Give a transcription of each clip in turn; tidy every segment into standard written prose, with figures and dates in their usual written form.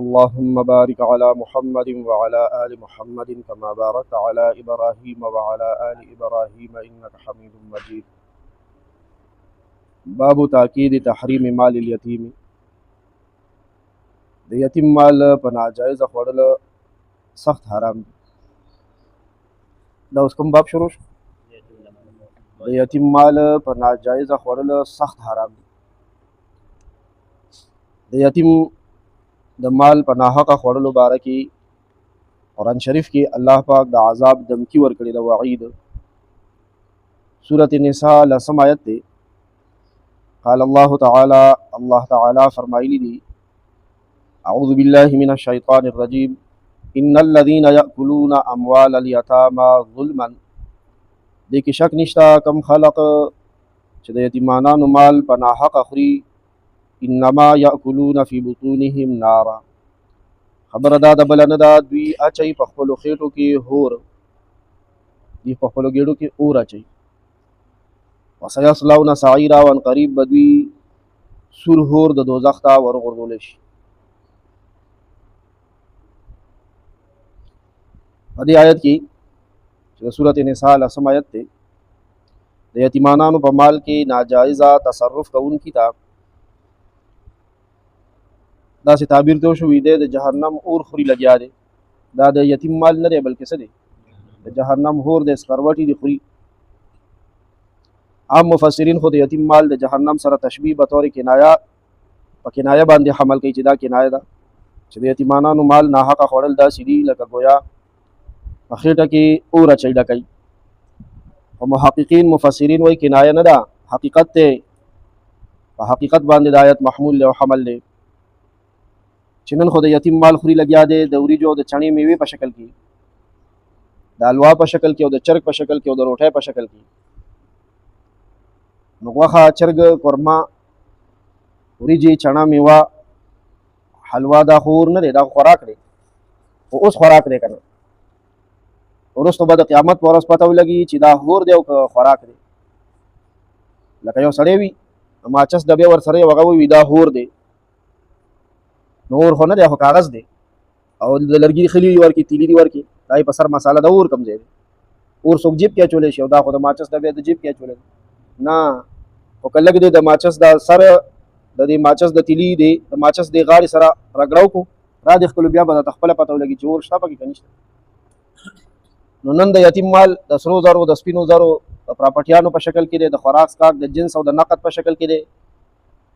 اللهم بارك على محمد وعلى آل محمد كما باركت على إبراهيم وعلى آل إبراهيم إنك حميد مجيد. باب تاکید تحریم مال الیتیم. د یتیم مال په ناجایز خوړل سخت حرام دي. دا اوس کوم باب شروع شو؟ د یتیم مال په ناجایز خوړل سخت حرام دي. د یتیم د مال په ناحقه خوړلو باره کې قرآن شریف کې الله پاک د عذاب دمکی ورکړي د وعید. سورۃ النساء 10 آیت دی. قال الله تعالی فرمایلی دی اعوذ بالله من الشیطان الرجیم ان الذين يأكلون اموال اليتامى ظلما. دې کې شک نشته کم خلق چې د یتیمانو مال په ناحقه خوري انما یاکلون فی بطونهم نارا. خبره دا د بل نه ده، دوی اچوي په خپلو خېټو کې هور، دوی په خپلو ګېډو کې اور اچوي. وسیصلون سعیرا، وان قریب به دوی سور هور د دوزخ ته ورغورځولی شي. په دې آیت کې چې د سورۃ النساء 10 آیت دی، د یتیمانو په مال کې ناجایزه تصرف کوونکي ته دا سی تعبیر تو شوی دی د جهنم اور خوري لګیا دی. دا د یتیم مال نه دی بلکې څه دی؟ د جهنم اور د سکروټي دی خوري. عام مفسرین خو د یتیم مال د جهنم سره تشبیه به طور کنایه په کنایه باندې حمل کوي چې دا کنایه ده چې د یتیمانو مال ناحقه خوړل داسې دي لکه گویا په خېټه کې اور اچوي ډکوي. او محققین مفسرین وایي کنایه نه ده، حقیقت دی. په حقیقت باندې د آیت محمول له حمل دی چې نن خو د یتیم مال خوري لګیا دی د وریجو او د چڼې میوې په شکل کې، د حلوا په شکل کې او د چرګ په شکل کې او د روټۍ په شکل کې. نو غوښه، چرګ، قورمه، وریجې، چڼه، میوه، حلوا دا خور نه دی، دا خوراک دی. خو اوس خوراک دی که نه؟ وروسته به د قیامت په ورځ پته ولګي چې دا هور دی او که خوراک دی. لکه یو سړی وي ماچس ډبې ورسره یې هغه وي دا هور دی، نو اور خو نه دی، خو کاغذ دی. او د لرګي خلی دي ورکړي، تیلي دي ورکړي، دا یې په سر مساله د اور کوم ځای دی؟ اور څوک جیب کې اچولی شي او دا خو د ماچس ډبې د جیب کې اچولی نه. خو که لږ دی د ماچس دا سر د دې ماچس د تیلي دی د ماچس د غاړې سره رګړو کو را دې ښکلو، بیا به درته خپله پته ولګي چې اور شته پکې که نشته. نو نن د یتیم مال د سرو زرو د سپینو زرو د پراپرټیانو په شکل کې دی، د خوراک څښاک د جنس او د نقد په شکل کې دی،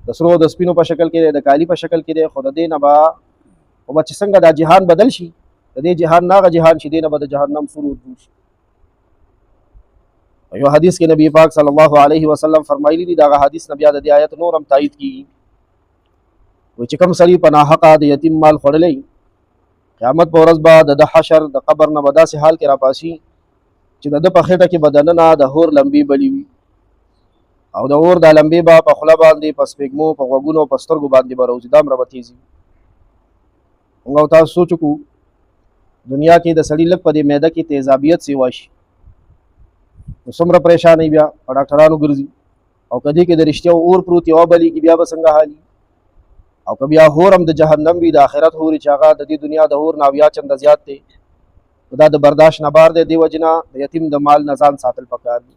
د سرو د سپینو په شکل کې دی، د کالی په شکل کې دی. خو د دې نه به چې څنګه دا جهان بدل شي، د دې جهان نه هغه جهان چې دی نه به د جهنم سور ورجوړ شي. یو حدیث کې نبی پاک صلی الله علیه وسلم فرمایلی دی، دغه حدیث نه بیا د دې آیت نور هم تایید کیږي. وایي چې کوم سړي په ناحقه د یتیم مال خوړلی، قیامت په ورځ به د حشر د قبر نه به داسې حال کې راپاسي چې د ده په خېټه کې به دننه د هور لمبې بلې وي، او د اور دا لمبې به په خوله باندې، په سپېږمو، په غوږونو او په سترګو باندې به راوځي، دا دومره به تیز وي. موږ او تاسو سوچ وکړو دنیا کې د سړي لږ په دې معده کې تیزابیت سیوا شي نو څومره پریشانۍ بیا په ډاکټرانو ګرځي. او که دې کې د رښتیا اور پروت یو بلیږي بیا به څنګه حالي. او که بیا هور هم د جهنم وي، د آخرت هوري چې هغه د دې دنیا د هور نه اویا چنده زیات دی، دا د برداشت نه بار دی. دې وجې نه د یتیم د مال نه ځان ساتل پکار دي.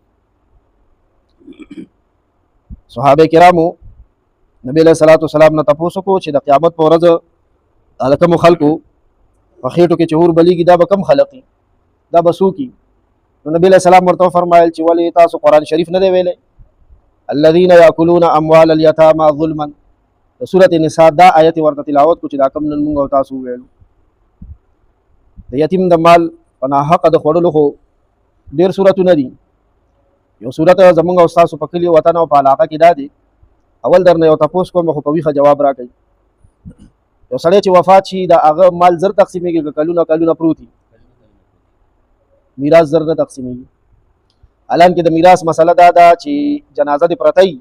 صحابه کرامو نبی علیہ الصلوۃ والسلام نه تاسو کو چې د قیامت په ورځ الکم خلقو په خېټو کې چور بلیږي دا به کم خلقي، دا به څوک؟ نو نبی علیہ السلام ورته فرمایل چې ولې تاسو قرآن شریف نه دی ویلی الذين ياكلون اموال اليتامى ظلما؟ د سورۃ النساء دا آیت ورته تلاوت کو چې دا کم نن موږ او تاسو ویلو. د یتیم د مال په ناحقه د خوړلو خو ډېر صورتونه دي. یو صورت زمونږ او تاسو په کلي وطن او په علاقه کې دا دی، اول درنه یو تپوس کوم خو په ویښه جواب راکړئ. یو سړی چې وفات شي د هغه مال زر تقسیمېږي که کلونه کلونه پروت وي؟ میراث زر نه تقسیمېږي. الان کې د میراث مسله دا ده چې جنازه دې پرته وي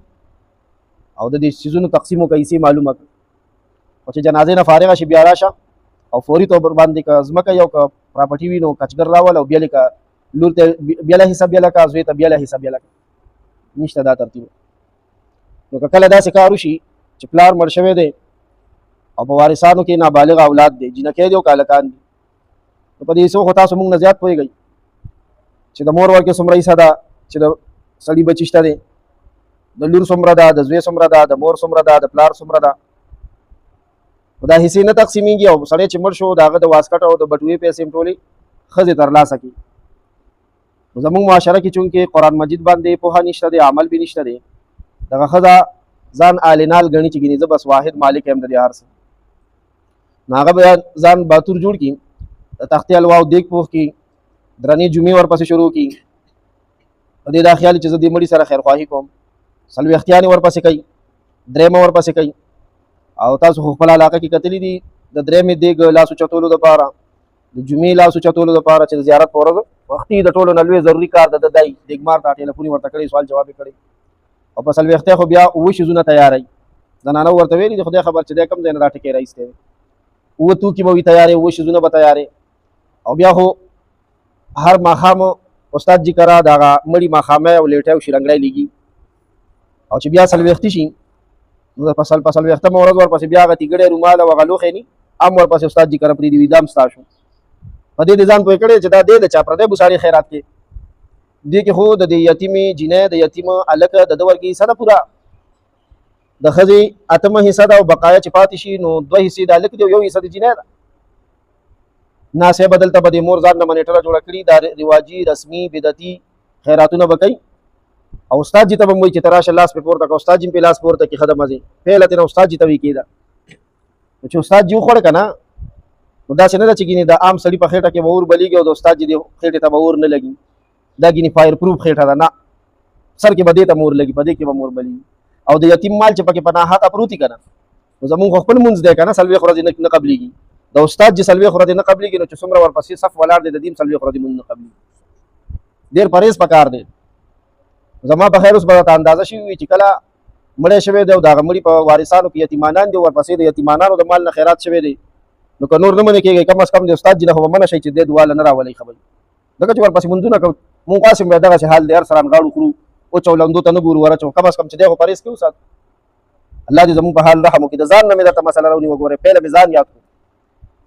او د دې څیزونو تقسیم او کیسې معلومه کړه، او چې جنازې نه فارغه شي بیا راشه او فوري طور باندې که ځمکه یو که پراپرټي وي نو کچګر راول او بیا لکه لور ته بیا له حصه بیا لکه زوی ته بیا له حصه بیا لکه نشته دا ترتیب. نو که کله داسې کار وشي چې پلار مړ شوی دی او په وارثانو کې نابالغ اولاد دی جنکې دی او کالکان دي نو په دې څو خو تاسو موږ نه زیات پوهېږئ چې د مور ورکې څومره حصه ده چې د سړي بچي شته دی د لور څومره ده د زوی څومره ده د مور څومره ده د پلار څومره ده دا حصې نه تقسیمېږي او سړی چې مړ شو د هغه د واسکټ او د بټوې پیسې هم ټولې ښځې ترلاسه کړي زموږ معاشره کې چونکې قرآن مجید باندې پوهه نشته دی عمل به نشته دی دغه ښځه ځان آلینال ګڼي چې ګینې زه بس واحد مالک یم د دې هر څه نو هغه به ځان باتور جوړ کړي د تختې حلوا او دیګ پوخ کړي درنې جمعې ورپسې شروع کړي په دې دا خیال چې زه دې مړي سره خیرخواهي کوم څلوېښتیانې ورپسې کوي درېیمه ورپسې کوي او تاسو خو خپل علاقه کې کتلی دي د درېیمې دیګ لاس اوچتولو دپاره د جمعې لاس اوچتولو دپاره چې د زیارت په ورځ وختي د ټولو نه لوی ضروري کار د دی دیګمار ته ټېلیفون یې ورته کړی سوال جواب یې کړی او په څلوېښتۍ خو بیا اووه شیزونه تیاروي زنانه ورته ویلي د خدای خبر چې دی کوم ځای نه دا ټکې راایستی دی اووه توکي به وي تیارې اووه شیزونه به تیارې او بیا خو هر ماښام استاد جي کره د هغه مړي ماښامۍ او لیټۍ او شیرنګړی لیږي او چې بیا څلوېښتي شي نو په څلوېښتمه ورځ ورپسې بیا هغه تیګړی رومال او هغه لوښی ني هم ورپسې استاد جي کره پرېږدي وي دا هم ستا شو په دې ځان پوه کړی چې دا دی د چا پردی بوساري خیرات کې دې کې خو د دې یتیمې جینۍ د یتیم هلک د ده ورکې حصه ده پوره د ښځې اتمه حصه ده او بقایا چې پاتې شي نو دوه حصې د هلک دي او یو حصه د جینۍ ده ناسې به دلته به د مور ځان نه منیټره جوړه کړي دا رواجي رسمي بدعتي خیراتونه به کوي او استاد جي ته به م وایي چې ته راشه لاس پې پورته کړه استاد جي پې لاس پورته کړي ښه د مزې پهله ترې استاد جي ته وایي کېده نو چې استاد جي وخوړه که نه نو داسې نه ده چې ګینې د عام سړي په خېټه کې به اور بلیږي او د استاد جي د خېټې ته به اور نه لګي دا ګینې فایر پروف خېټه ده نه سر کې به دې ته مور لګي په دې کې به مور بلیږي او د یتیم مال چې پکې په ناحقه پروت وي که نه نو زمونږ خو خپل مونځ دی که نه څلوېښت ورځې نه قبلېږي د استاد جي څلوېښت ورځې نه قبلېږي نو چې څومره ورپسې صف ولاړ دی د دې هم څلوېښت ورځې مونځ نه قبلېږي ډېر پرهیز پکار دی زما په خیر اوس به راته اندازه شوي وي چې کله مړی شوی دی او د هغه مړي په وارثانو کې یتیمانان دي ورپسې د یتیمانانو د مال نه خیرات شوی دی نو که نور نه منې کېږئ کم از کم د استاد جي نه خو به منع شئ چې دی دواله نه راولئ خبرې ځکه چې ورپسې مونځونه کوو مونږ خاص هم بیا دغسې حال دی هر سره انغاړو خورو وچو لمدو ته نه ګورو ورچو کم از کم چې دی خو پرهیز کې وساتو الله دې زموږ په حال رحم وکړي د ځان نه مې درته مسله راونیوه ګورئ پهله مې ځان یاد کړو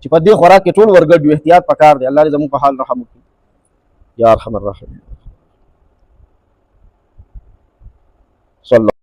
چې په دې خوراک کې ټول ورګډ یو احتیاط پکار دی الله دې زموږ په حال رحم وکړي یا ارحم الراحمین صلی